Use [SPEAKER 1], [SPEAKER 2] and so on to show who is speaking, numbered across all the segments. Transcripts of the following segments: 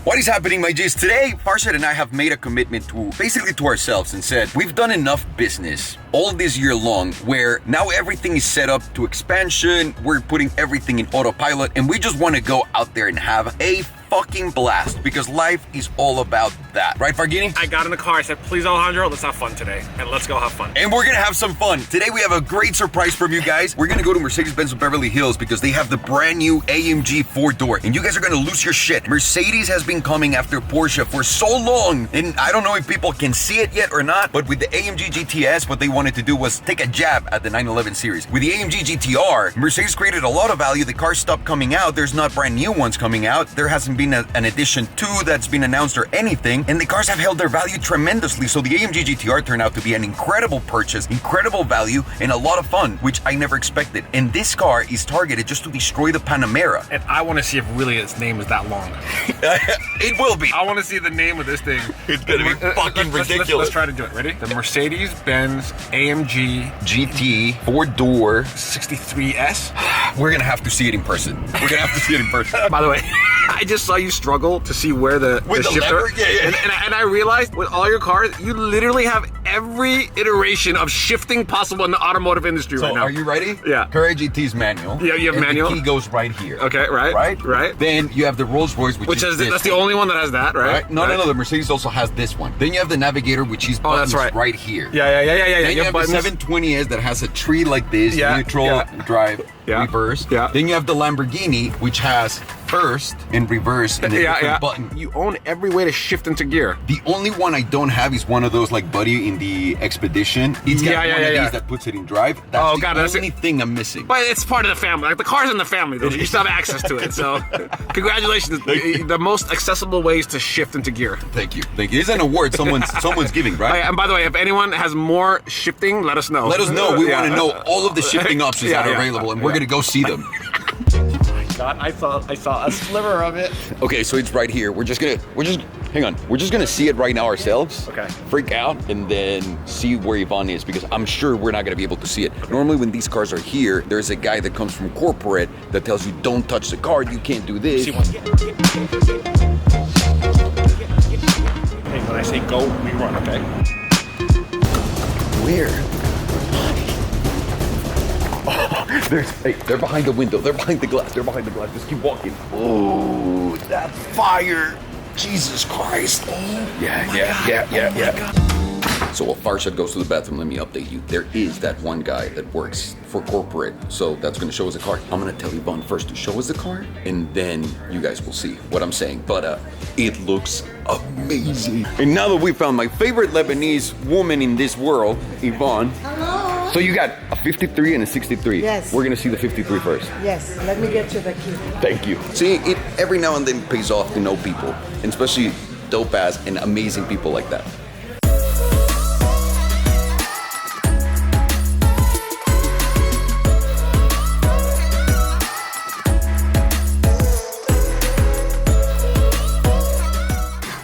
[SPEAKER 1] What is happening, my G's? Today, Farshad and I have made a commitment to ourselves and said, we've done enough business all this year long where now everything is set up to expansion, we're putting everything in autopilot, and we just want to go out there and have a fucking blast because life is all about that. Right, Farghini?
[SPEAKER 2] I got in the car, I said, please, Alejandro, let's have fun today. And let's go have fun.
[SPEAKER 1] And we're gonna have some fun. Today we have a great surprise from you guys. We're gonna go to Mercedes-Benz of Beverly Hills because they have the brand new AMG 4-door. And you guys are gonna lose your shit. Mercedes has been coming after Porsche for so long. And I don't know if people can see it yet or not, but with the AMG GTS, what they wanted to do was take a jab at the 911 series. With the AMG GTR, Mercedes created a lot of value. The cars stopped coming out. There's not brand new ones coming out. There hasn't been an edition 2 that's been announced or anything. And the cars have held their value tremendously. So the AMG GTR turned out to be an incredible purchase, incredible value, and a lot of fun, which I never expected. And this car is targeted just to destroy the Panamera.
[SPEAKER 2] And I want to see if really its name is that long.
[SPEAKER 1] It will be.
[SPEAKER 2] I want to see the name of this thing.
[SPEAKER 1] It's gonna be fucking ridiculous.
[SPEAKER 2] Let's try to do it. Ready? The Mercedes-Benz AMG
[SPEAKER 1] GT 4-door
[SPEAKER 2] 63S.
[SPEAKER 1] We're gonna have to see it in person. We're gonna have to see it in person.
[SPEAKER 2] By the way, I just saw you struggle to see where the shifter.
[SPEAKER 1] Lever? Yeah.
[SPEAKER 2] And I realized with all your cars, you literally have every iteration of shifting possible in the automotive industry right now.
[SPEAKER 1] Are you ready?
[SPEAKER 2] Yeah.
[SPEAKER 1] Carrera GT's manual.
[SPEAKER 2] Yeah, you have manual.
[SPEAKER 1] The key goes right here.
[SPEAKER 2] Okay, right.
[SPEAKER 1] Right. Then you have the Rolls Royce, which is
[SPEAKER 2] that's the only one that has that, right?
[SPEAKER 1] No, the Mercedes also has this one. Then you have the Navigator, which is buttons right here.
[SPEAKER 2] Yeah.
[SPEAKER 1] Then you have the 720S that has a tree like this, neutral, drive, reverse.
[SPEAKER 2] Yeah.
[SPEAKER 1] Then you have the Lamborghini, which has first and reverse and a different button.
[SPEAKER 2] You own every way to shift into gear.
[SPEAKER 1] The only one I don't have is one of those like Buddy in the Expedition. It's got one of these that puts it in drive. That's the only thing I'm missing.
[SPEAKER 2] But it's part of the family. Like the car's in the family, though. You still have access to it. So, congratulations. The most accessible ways to shift into gear.
[SPEAKER 1] Thank you. It's an award someone's giving, right?
[SPEAKER 2] And by the way, if anyone has more shifting, let us know.
[SPEAKER 1] Let us know. We want to know all of the shifting options that are available, and we're gonna go see them.
[SPEAKER 2] God, I saw a sliver of it.
[SPEAKER 1] Okay, so it's right here. We're just gonna see it right now ourselves.
[SPEAKER 2] Okay.
[SPEAKER 1] Freak out and then see where Evonne is because I'm sure we're not gonna be able to see it. Normally when these cars are here, there's a guy that comes from corporate that tells you don't touch the car, you can't do this.
[SPEAKER 2] Hey, when I say go, we run, okay?
[SPEAKER 1] Where? They're behind the window. They're behind the glass. Just keep walking. Oh, that's fire. Jesus Christ. Oh, yeah. So while Farshad goes to the bathroom, let me update you. There is that one guy that works for corporate. So that's going to show us the car. I'm going to tell Evonne first to show us the car, and then you guys will see what I'm saying. But it looks amazing. And now that we found my favorite Lebanese woman in this world, Evonne.
[SPEAKER 3] Hello.
[SPEAKER 1] So you got a 53 and a 63.
[SPEAKER 3] Yes.
[SPEAKER 1] We're gonna see the 53 first.
[SPEAKER 3] Yes, let me get you the key.
[SPEAKER 1] Thank you. See, it every now and then pays off to know people, and especially dope-ass and amazing people like that.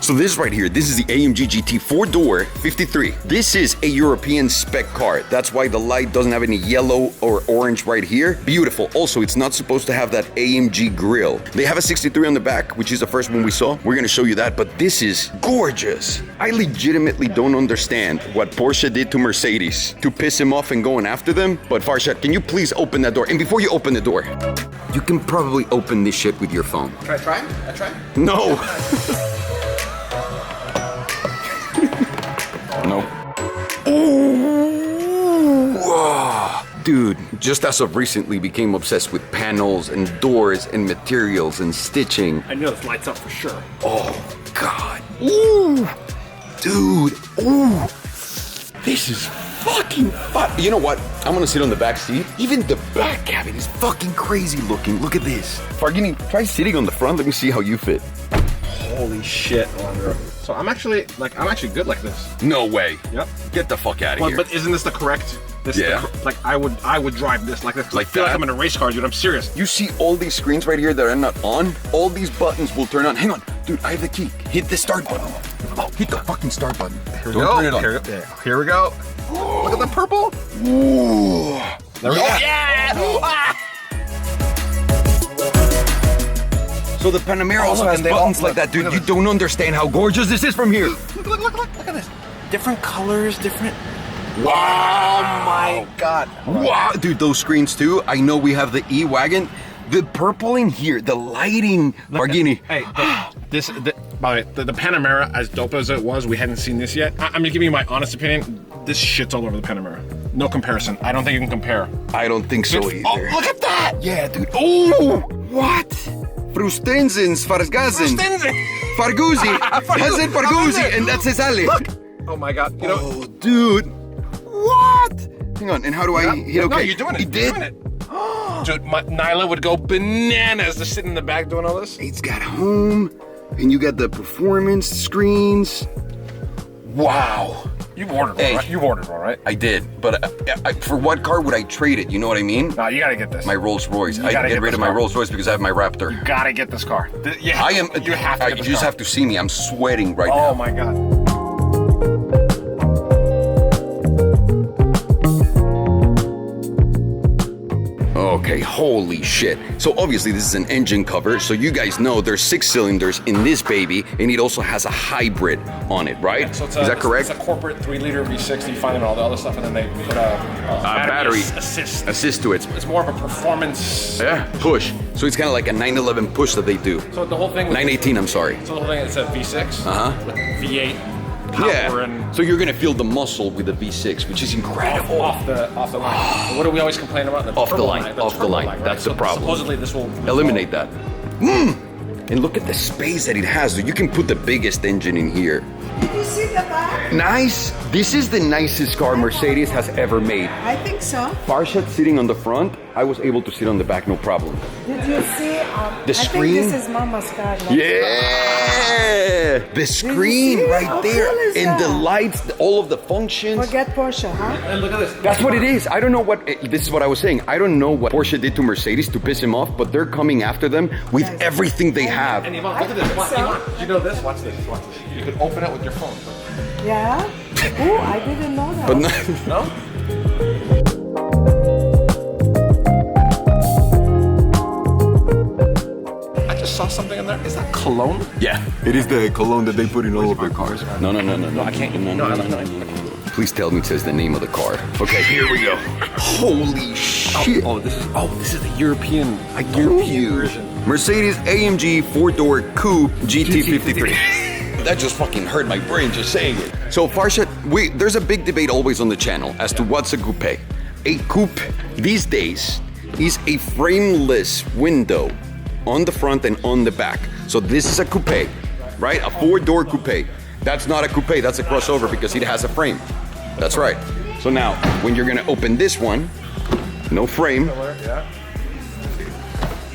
[SPEAKER 1] So this right here, this is the AMG GT 4-door 53. This is a European spec car. That's why the light doesn't have any yellow or orange right here. Beautiful. Also, it's not supposed to have that AMG grille. They have a 63 on the back, which is the first one we saw. We're gonna show you that, but this is gorgeous. I legitimately don't understand what Porsche did to Mercedes to piss him off and going after them. But Farshad, can you please open that door? And before you open the door, you can probably open this shit with your phone.
[SPEAKER 2] Can I try?
[SPEAKER 1] No. No. Ooh. Dude, just as of recently became obsessed with panels and doors and materials and stitching.
[SPEAKER 2] I know this lights up for sure.
[SPEAKER 1] Oh, God. Ooh. Dude. Ooh. This is fucking fun. You know what? I'm gonna sit on the back seat. Even the back cabin is fucking crazy looking. Look at this. Farghini, try sitting on the front. Let me see how you fit.
[SPEAKER 2] Holy shit, Alejandro. So I'm actually good like this.
[SPEAKER 1] No way.
[SPEAKER 2] Yep.
[SPEAKER 1] Get the fuck out of here.
[SPEAKER 2] But isn't this the correct? I would drive this like this.
[SPEAKER 1] Like
[SPEAKER 2] I feel
[SPEAKER 1] that?
[SPEAKER 2] like I'm in a race car, dude. I'm serious.
[SPEAKER 1] You see all these screens right here that are not on? All these buttons will turn on. Hang on. Dude, I have the key. Hit the start button. Oh, hit the fucking start button.
[SPEAKER 2] Here we go. Here we go. Look at the purple.
[SPEAKER 1] Ooh.
[SPEAKER 2] There we go.
[SPEAKER 1] Yeah. So the Panamera also has buttons like that, dude. You don't understand how gorgeous this is from here.
[SPEAKER 2] Look at this. Different colors, different.
[SPEAKER 1] Wow.
[SPEAKER 2] Oh my God.
[SPEAKER 1] Wow, dude, those screens too. I know we have the E-Wagon. The purple in here, the lighting. Farghini.
[SPEAKER 2] Hey, by the way, the Panamera, as dope as it was, we hadn't seen this yet. I'm gonna give you my honest opinion. This shit's all over the Panamera. No comparison. I don't think you can compare.
[SPEAKER 1] I don't think so either.
[SPEAKER 2] Oh, look at that!
[SPEAKER 1] Yeah, dude. Oh, what? Frustenzens, Fargazen. Farguzi. Has it Farguzi, and that's his alley.
[SPEAKER 2] Look! Oh my God. You know,
[SPEAKER 1] Oh, dude. What? Hang on, and how do I hit okay?
[SPEAKER 2] No, you're doing it.
[SPEAKER 1] He did?
[SPEAKER 2] You're doing it. Dude, Nyla would go bananas to sit in the back doing all this.
[SPEAKER 1] It's got home, and you got the performance screens. Wow.
[SPEAKER 2] You've ordered one, right? You've ordered one, right?
[SPEAKER 1] I did, but for what car would I trade it? You know what I mean?
[SPEAKER 2] No, you gotta get this.
[SPEAKER 1] My Rolls Royce. I
[SPEAKER 2] gotta
[SPEAKER 1] get
[SPEAKER 2] get
[SPEAKER 1] rid
[SPEAKER 2] this
[SPEAKER 1] of my
[SPEAKER 2] car.
[SPEAKER 1] Rolls Royce because I have my Raptor.
[SPEAKER 2] You gotta get this car. Yeah,
[SPEAKER 1] I am.
[SPEAKER 2] You have to get
[SPEAKER 1] You
[SPEAKER 2] this
[SPEAKER 1] just
[SPEAKER 2] car.
[SPEAKER 1] have to see me. I'm sweating right now.
[SPEAKER 2] Oh my God.
[SPEAKER 1] Okay, holy shit. So obviously this is an engine cover, so you guys know there's 6 cylinders in this baby, and it also has a hybrid on it, right?
[SPEAKER 2] So it's
[SPEAKER 1] is that correct?
[SPEAKER 2] It's a corporate 3-liter V6. You find in all the other stuff, and then they put a battery assist
[SPEAKER 1] to it.
[SPEAKER 2] It's more of a performance.
[SPEAKER 1] Yeah, push. So it's kind of like a 911 push that they do.
[SPEAKER 2] So the whole thing.
[SPEAKER 1] 918, I'm sorry.
[SPEAKER 2] So the whole thing, it's a V6 with V8 power
[SPEAKER 1] Yeah.
[SPEAKER 2] and
[SPEAKER 1] So you're gonna feel the muscle with the V6, which is incredible.
[SPEAKER 2] off the line. What do we always complain about?
[SPEAKER 1] Off the
[SPEAKER 2] turbo
[SPEAKER 1] line, off the
[SPEAKER 2] turbo
[SPEAKER 1] line.
[SPEAKER 2] right?
[SPEAKER 1] That's the
[SPEAKER 2] So
[SPEAKER 1] problem.
[SPEAKER 2] Supposedly this will
[SPEAKER 1] Eliminate that. And look at the space that it has. So you can put the biggest engine in here.
[SPEAKER 3] Did you see the back?
[SPEAKER 1] Nice. This is the nicest car Mercedes has ever made.
[SPEAKER 3] I think so.
[SPEAKER 1] Farshad sitting on the front, I was able to sit on the back, no problem.
[SPEAKER 3] Did you see?
[SPEAKER 1] The screen?
[SPEAKER 3] I think this is Mama's car.
[SPEAKER 1] Yeah! The screen
[SPEAKER 3] see?
[SPEAKER 1] right
[SPEAKER 3] How
[SPEAKER 1] there,
[SPEAKER 3] cool is
[SPEAKER 1] and the
[SPEAKER 3] that?
[SPEAKER 1] lights, all of the functions.
[SPEAKER 3] Forget Porsche, huh?
[SPEAKER 2] And look at this.
[SPEAKER 1] That's what it is. I don't know what, this is what I was saying. I don't know what Porsche did to Mercedes to piss him off, but they're coming after them with
[SPEAKER 3] Guys.
[SPEAKER 1] everything they have.
[SPEAKER 2] And Evonne, look at this.
[SPEAKER 3] So-
[SPEAKER 2] Evonne, you know this? Watch this. Watch this. You can open it with your phone.
[SPEAKER 3] Yeah? Oh, I didn't know that.
[SPEAKER 1] But no,
[SPEAKER 2] No? I just saw something in there. Is that cologne?
[SPEAKER 1] yeah, it is the cologne that they put in all of their cars. No,
[SPEAKER 2] I can't.
[SPEAKER 1] No. Please tell me it says the name of the car. Okay, here we go. Holy shit.
[SPEAKER 2] This is the European.
[SPEAKER 1] I told you.
[SPEAKER 2] version.
[SPEAKER 1] Mercedes AMG 4-door Coupe GT53. That just fucking hurt my brain just saying it. So Farshad, there's a big debate always on the channel as to what's a coupe. A coupe these days is a frameless window on the front and on the back. So this is a coupe, right? A 4-door coupe. That's not a coupe, that's a crossover because it has a frame. That's right. So now, when you're gonna open this one, no frame,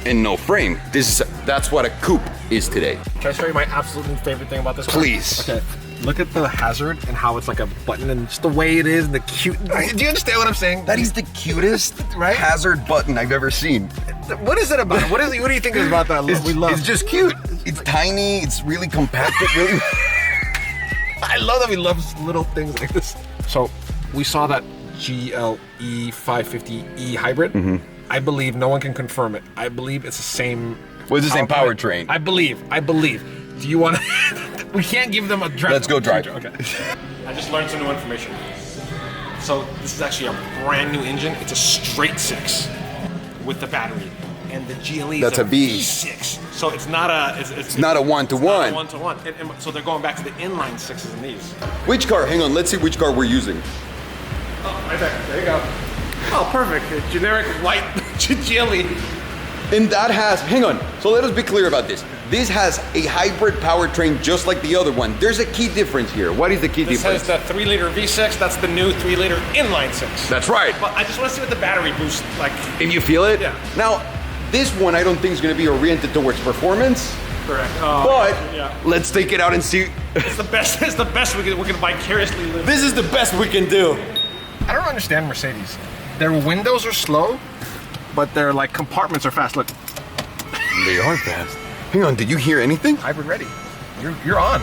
[SPEAKER 1] and no frame. That's what a coupe is today.
[SPEAKER 2] Can I show you my absolute favorite thing about this car?
[SPEAKER 1] Please.
[SPEAKER 2] Okay. Look at the hazard and how it's like a button and just the way it is and the cute. Do you understand what I'm saying?
[SPEAKER 1] That is the cutest
[SPEAKER 2] Right?
[SPEAKER 1] hazard button I've ever seen.
[SPEAKER 2] What is it about? What do you think is about that? We love.
[SPEAKER 1] It's just cute. It's tiny. It's really compact. It really.
[SPEAKER 2] I love that we love little things like this. So we saw that GLE 550E hybrid. I believe no one can confirm it. I believe it's the same.
[SPEAKER 1] Well, it's the same powertrain.
[SPEAKER 2] I believe. Do you want to? We can't give them a drive.
[SPEAKER 1] Let's go drive.
[SPEAKER 2] Okay. I just learned some new information. So this is actually a brand new engine. It's a straight 6 with the battery, and the GLE
[SPEAKER 1] That's
[SPEAKER 2] is
[SPEAKER 1] a V.
[SPEAKER 2] V6. So it's not a. It's
[SPEAKER 1] not a one-to-one.
[SPEAKER 2] Not a 1-to-1. And so they're going back to the inline 6s in these.
[SPEAKER 1] Which car? Hang on. Let's see which car we're using.
[SPEAKER 2] Oh, right there. There you go. Oh, perfect. A generic white GLE.
[SPEAKER 1] And that has. Hang on. So let us be clear about this. This has a hybrid powertrain just like the other one. There's a key difference here. What is the key
[SPEAKER 2] This
[SPEAKER 1] difference?
[SPEAKER 2] has the 3-liter V6. That's the new 3-liter inline 6.
[SPEAKER 1] That's right.
[SPEAKER 2] But I just want to see what the battery boost like.
[SPEAKER 1] If you feel it.
[SPEAKER 2] Yeah.
[SPEAKER 1] Now, this one I don't think is going to be oriented towards performance.
[SPEAKER 2] Correct.
[SPEAKER 1] But
[SPEAKER 2] yeah.
[SPEAKER 1] let's take it out and see.
[SPEAKER 2] It's the best. It's the best we can vicariously live.
[SPEAKER 1] This is the best we can do.
[SPEAKER 2] I don't understand Mercedes. Their windows are slow, but their like compartments are fast. Look,
[SPEAKER 1] They are fast. Hang on, did you hear anything?
[SPEAKER 2] hybrid ready. You're on.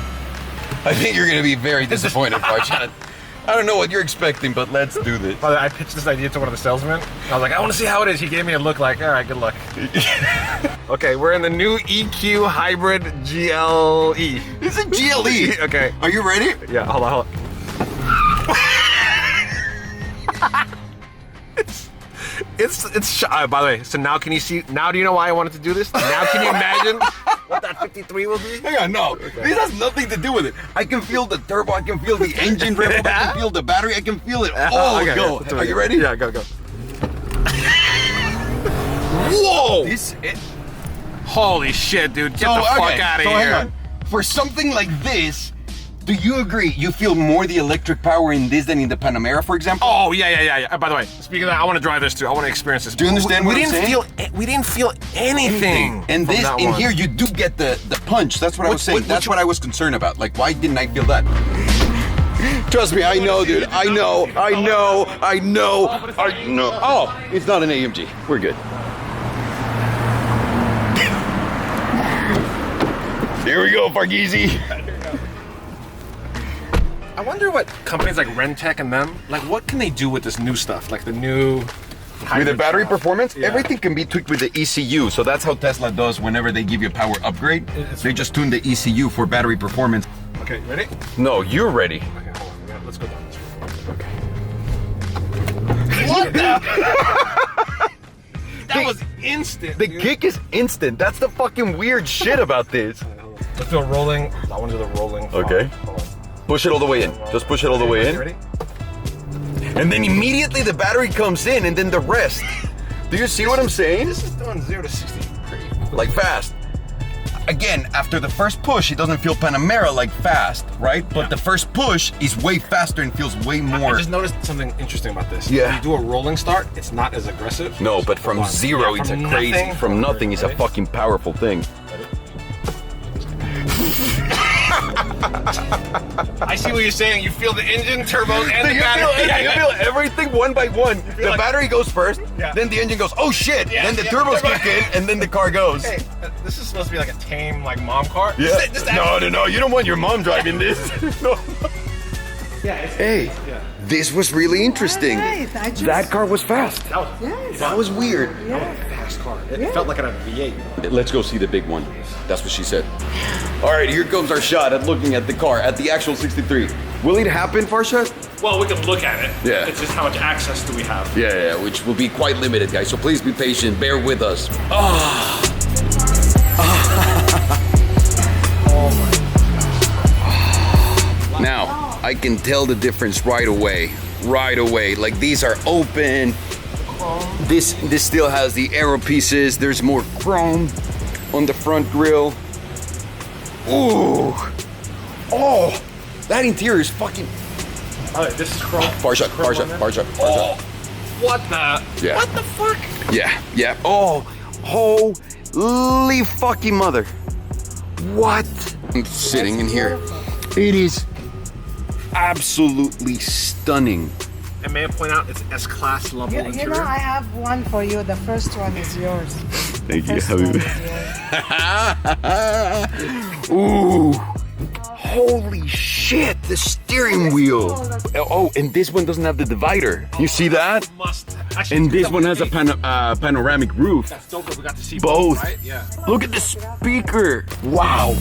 [SPEAKER 1] I think you're going to be very disappointed, Farshad. I don't know what you're expecting, but let's do this.
[SPEAKER 2] By the way, I pitched this idea to one of the salesmen. I was like, I want to see how it is. He gave me a look like, all right, good luck. Okay, we're in the new EQ Hybrid GLE.
[SPEAKER 1] It's a GLE.
[SPEAKER 2] Okay.
[SPEAKER 1] Are you ready?
[SPEAKER 2] Yeah, hold on. It's by the way, so now can you see, now do you know why I wanted to do this? Now can you imagine what that 53 will be?
[SPEAKER 1] Hang on, no. Okay. This has nothing to do with it. I can feel the turbo, I can feel the engine rev, I can feel the battery, I can feel it all
[SPEAKER 2] Okay,
[SPEAKER 1] go. Are you ready?
[SPEAKER 2] Yeah, go.
[SPEAKER 1] Whoa!
[SPEAKER 2] Holy shit, dude. Get the fuck out of here.
[SPEAKER 1] Hang on. For something like this, do you agree you feel more the electric power in this than in the Panamera, for example?
[SPEAKER 2] Oh, yeah. By the way, speaking of that, I want to drive this too. I want to experience this.
[SPEAKER 1] Do you understand what I'm saying?
[SPEAKER 2] We didn't feel anything.
[SPEAKER 1] And this, in here, you do get the punch. That's what I was saying. That's what I was concerned about. Like, why didn't I feel that? Trust me, I know, dude. I know. Oh, it's not an AMG. We're good. Here we go, Farghini.
[SPEAKER 2] I wonder what companies like Rentec and them, like what can they do with this new stuff? Like the new
[SPEAKER 1] with the battery
[SPEAKER 2] stuff?
[SPEAKER 1] performance,
[SPEAKER 2] Yeah.
[SPEAKER 1] everything can be tweaked with the ECU. So that's how Tesla does whenever they give you a power upgrade. They just tune the ECU for battery performance.
[SPEAKER 2] Okay, ready?
[SPEAKER 1] No, you're ready.
[SPEAKER 2] Okay, hold on. Yeah, let's go down this way. Okay.
[SPEAKER 1] What the?
[SPEAKER 2] That was instant.
[SPEAKER 1] The
[SPEAKER 2] dude.
[SPEAKER 1] kick is instant. That's the fucking weird shit about this.
[SPEAKER 2] Let's do a rolling. I want to do the rolling.
[SPEAKER 1] Okay.
[SPEAKER 2] Hold on.
[SPEAKER 1] Push it all the way in. Just push it all the way in.
[SPEAKER 2] Ready?
[SPEAKER 1] And then immediately the battery comes in and then the rest. Do you see what I'm saying?
[SPEAKER 2] This is doing 0 to 60 pretty quick.
[SPEAKER 1] Like fast. Again, after the first push, it doesn't feel Panamera like fast, right? But the first push is way faster and feels way more.
[SPEAKER 2] I just noticed something interesting about this.
[SPEAKER 1] Yeah.
[SPEAKER 2] When you do a rolling start, it's not as aggressive.
[SPEAKER 1] No, but from zero,
[SPEAKER 2] Yeah,
[SPEAKER 1] it's
[SPEAKER 2] from
[SPEAKER 1] a crazy.
[SPEAKER 2] nothing.
[SPEAKER 1] From nothing, it's a
[SPEAKER 2] Ready?
[SPEAKER 1] fucking powerful thing.
[SPEAKER 2] I see what you're saying. You feel the engine, turbos, and the
[SPEAKER 1] You
[SPEAKER 2] battery.
[SPEAKER 1] feel everything one by one. The
[SPEAKER 2] like-
[SPEAKER 1] battery goes first,
[SPEAKER 2] Yeah.
[SPEAKER 1] then the engine goes, oh shit,
[SPEAKER 2] Yeah,
[SPEAKER 1] then the
[SPEAKER 2] yeah,
[SPEAKER 1] turbos
[SPEAKER 2] turbo.
[SPEAKER 1] kick in, and then the car goes.
[SPEAKER 2] Hey, this is supposed to be like a tame, like mom car.
[SPEAKER 1] Yeah.
[SPEAKER 2] Just
[SPEAKER 1] No, you don't want your mom driving this. No.
[SPEAKER 2] Yeah.
[SPEAKER 1] Hey, this was really interesting.
[SPEAKER 3] Right, I just-
[SPEAKER 1] That car was fast.
[SPEAKER 3] Yes.
[SPEAKER 1] That was weird.
[SPEAKER 3] Yeah.
[SPEAKER 2] Fast car. It felt like a V8.
[SPEAKER 1] Let's go see the big one. That's what she said. All right, here comes our shot at looking at the car, at the actual 63. Will it happen, Farshad?
[SPEAKER 2] Well, we can look at it.
[SPEAKER 1] Yeah.
[SPEAKER 2] It's just how much access do we have?
[SPEAKER 1] Yeah, which will be quite limited, guys. So please be patient. Bear with us. Now, I can tell the difference right away. Right away. Like these are open. This still has the aero pieces. There's more chrome on the front grille. Ooh. Oh, that interior is fucking.
[SPEAKER 2] All right, this is chrome.
[SPEAKER 1] Farshad.
[SPEAKER 2] Oh, what the?
[SPEAKER 1] Yeah.
[SPEAKER 2] What the fuck?
[SPEAKER 1] Yeah. Oh, holy fucking mother. What? I'm sitting in here. It is absolutely stunning.
[SPEAKER 2] And may I point out, it's S-Class level
[SPEAKER 3] You
[SPEAKER 2] interior.
[SPEAKER 3] know, I have one for you. The first one is yours.
[SPEAKER 1] Thank you,
[SPEAKER 3] First one
[SPEAKER 1] Habibi.
[SPEAKER 3] is yours.
[SPEAKER 1] Ooh. Holy shit, the steering wheel. Oh, and this one doesn't have the divider. You see that?
[SPEAKER 2] Must. Actually,
[SPEAKER 1] And this one has a panoramic roof.
[SPEAKER 2] That's dope that we got to see
[SPEAKER 1] Both.
[SPEAKER 2] right? Yeah.
[SPEAKER 1] Look at the speaker. Wow.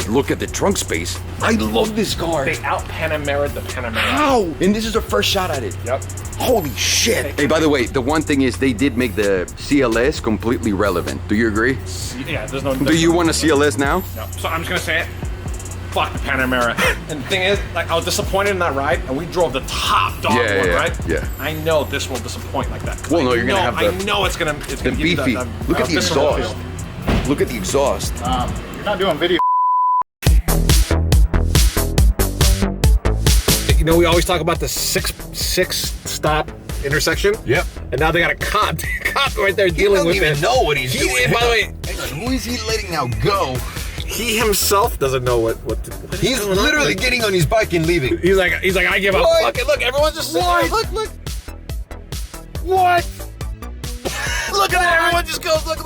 [SPEAKER 1] Look at the trunk space. I love this car.
[SPEAKER 2] They out Panamera the Panamera.
[SPEAKER 1] How? And this is our first shot at it.
[SPEAKER 2] Yep.
[SPEAKER 1] Holy shit. Hey, by the way, the one thing is they did make the CLS completely relevant. Do you agree?
[SPEAKER 2] Yeah, there's no.
[SPEAKER 1] Do you want a CLS now?
[SPEAKER 2] No. So I'm just gonna say it. Fuck the Panamera. And the thing is, like, I was disappointed in that ride, and we drove the top dog
[SPEAKER 1] Yeah,
[SPEAKER 2] one,
[SPEAKER 1] yeah,
[SPEAKER 2] right?
[SPEAKER 1] yeah.
[SPEAKER 2] I know this will disappoint like that. 'Cause
[SPEAKER 1] Well, no,
[SPEAKER 2] I
[SPEAKER 1] you're gonna
[SPEAKER 2] know-
[SPEAKER 1] have the-
[SPEAKER 2] I know it's gonna
[SPEAKER 1] The
[SPEAKER 2] give you
[SPEAKER 1] beefy.
[SPEAKER 2] that
[SPEAKER 1] Look at the
[SPEAKER 2] visceral
[SPEAKER 1] exhaust.
[SPEAKER 2] feel.
[SPEAKER 1] Look at the exhaust.
[SPEAKER 4] You're not doing video.
[SPEAKER 2] You know, we always talk about the six stop intersection.
[SPEAKER 1] Yep.
[SPEAKER 2] And now they got a cop right there dealing with it.
[SPEAKER 1] know what he's
[SPEAKER 2] By the way,
[SPEAKER 1] Who is he letting now go?
[SPEAKER 2] he himself doesn't know what is
[SPEAKER 1] He's
[SPEAKER 2] going on.
[SPEAKER 1] literally
[SPEAKER 2] Like,
[SPEAKER 1] getting on his bike and leaving.
[SPEAKER 2] He's like, I give up.
[SPEAKER 1] What?
[SPEAKER 2] Look, everyone's just sitting there. Look. What? Look at that! Everyone just goes, look.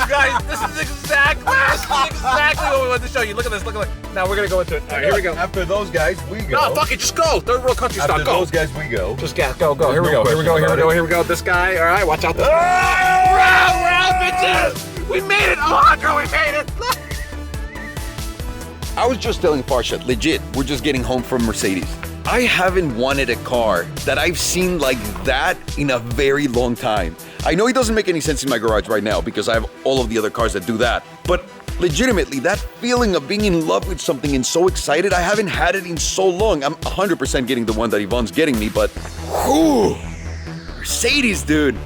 [SPEAKER 2] Guys, this is exactly what we wanted to show you. Look at this, look. Now we're gonna go into it. All right, here we go.
[SPEAKER 1] After those guys, we go.
[SPEAKER 2] No, fuck it, just go. Third world country style,
[SPEAKER 1] After
[SPEAKER 2] go.
[SPEAKER 1] those guys, we go.
[SPEAKER 2] Just go. Here we
[SPEAKER 1] No
[SPEAKER 2] go. Here we go. This guy, all right, watch out. We're out, bitches! We made it, Alejandro, we made it!
[SPEAKER 1] I was just telling Farsha, legit, we're just getting home from Mercedes. I haven't wanted a car that I've seen like that in a very long time. I know it doesn't make any sense in my garage right now because I have all of the other cars that do that. But legitimately, that feeling of being in love with something and so excited, I haven't had it in so long. I'm 100% getting the one that Evonne's getting me, but whew, Mercedes, dude.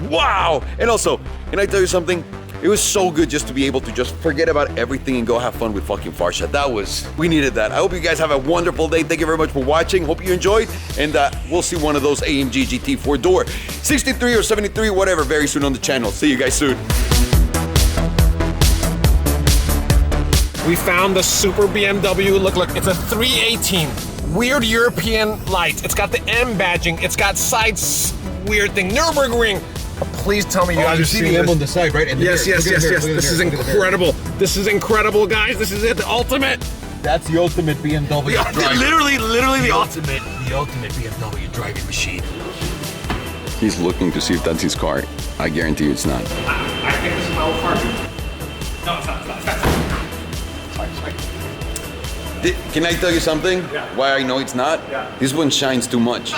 [SPEAKER 1] Wow. And also, can I tell you something? It was so good just to be able to just forget about everything and go have fun with fucking Farsha. We needed that. I hope you guys have a wonderful day. Thank you very much for watching. Hope you enjoyed. And we'll see one of those AMG GT 4-door, 63 or 73, whatever, very soon on the channel. See you guys soon.
[SPEAKER 2] We found the super BMW. Look, it's a 318. Weird European lights. It's got the M badging. It's got weird thing. Nürburgring. Please tell me you guys
[SPEAKER 1] you
[SPEAKER 2] have
[SPEAKER 1] see
[SPEAKER 2] seen
[SPEAKER 1] the M
[SPEAKER 2] this.
[SPEAKER 1] on the side, right? And
[SPEAKER 2] Yes. This is incredible. This is incredible, guys. This is it. The ultimate.
[SPEAKER 1] That's the ultimate BMW drive.
[SPEAKER 2] Literally the ultimate.
[SPEAKER 1] The ultimate BMW driving machine. He's looking to see if that's his car. I guarantee you it's not.
[SPEAKER 2] I think this is my old car. No, it's not. It's fine.
[SPEAKER 1] Can I tell you something?
[SPEAKER 2] Yeah.
[SPEAKER 1] Why I know it's not?
[SPEAKER 2] Yeah.
[SPEAKER 1] This one shines too much.